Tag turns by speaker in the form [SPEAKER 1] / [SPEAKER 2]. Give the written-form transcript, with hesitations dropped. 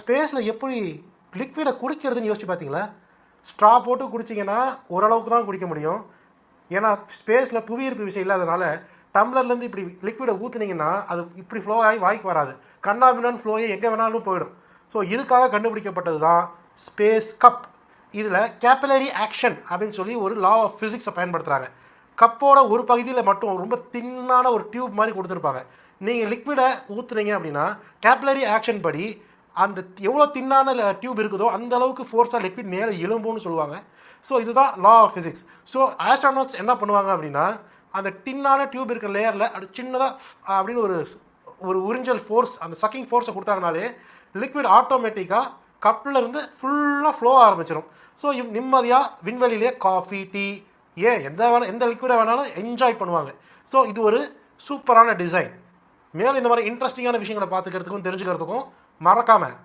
[SPEAKER 1] ஸ்பேஸில் எப்படி லிக்விடை குடிக்கிறதுன்னு யோசிச்சு பார்த்தீங்களா? ஸ்ட்ரா போட்டு குடிச்சிங்கன்னா ஓரளவுக்கு தான் குடிக்க முடியும். ஏன்னா ஸ்பேஸில் புவியீர்ப்பு விசை இல்லாதனால டம்ளர்லேருந்து இப்படி லிக்விடை ஊற்றுனீங்கன்னா அது இப்படி ஃப்ளோ ஆகி வாய்க்கு வராது. கண்ணாபின்னான்னு ஃப்ளோயே எங்கே வேணாலும் போயிடும். ஸோ இதுக்காக கண்டுபிடிக்கப்பட்டது தான் ஸ்பேஸ் கப். இதில் கேபிலரி ஆக்ஷன் அப்படின்னு சொல்லி ஒரு லா ஆஃப் ஃபிசிக்ஸை பயன்படுத்துகிறாங்க. கப்போட ஒரு பகுதியில் மட்டும் ரொம்ப தின்னான ஒரு டியூப் மாதிரி கொடுத்துருப்பாங்க. நீங்கள் லிக்விடை ஊற்றுனீங்க அப்படின்னா கேபிலரி ஆக்ஷன் படி அந்த எவ்வளோ தின்னான டியூப் இருக்குதோ அந்த அளவுக்கு ஃபோர்ஸாக லிக்விட் மேலே எழும்பும்னு சொல்லுவாங்க. ஸோ இதுதான் லா ஆஃப் ஃபிசிக்ஸ். ஸோ ஆஸ்ட்ரானாட்ஸ் என்ன பண்ணுவாங்க அப்படின்னா அந்த தின்னான டியூப் இருக்கிற லேயரில் அது சின்னதாக அப்படின்னு ஒரு உறிஞ்சல் ஃபோர்ஸ், அந்த சக்கிங் ஃபோர்ஸை கொடுத்தாங்கனாலே லிக்விட் ஆட்டோமேட்டிக்காக கப்பில் இருந்து ஃபுல்லாக ஃப்ளோ ஆரம்பிச்சிடும். ஸோ நிம்மதியாக விண்வெளியிலே காஃபி, டீ, எந்த லிக்விடை வேணாலும் என்ஜாய் பண்ணுவாங்க. ஸோ இது ஒரு சூப்பரான டிசைன். மேலும் இந்த மாதிரி இன்ட்ரெஸ்டிங்கான விஷயங்களை பார்த்துக்கிறதுக்கும் தெரிஞ்சுக்கிறதுக்கும் மறக்காமல்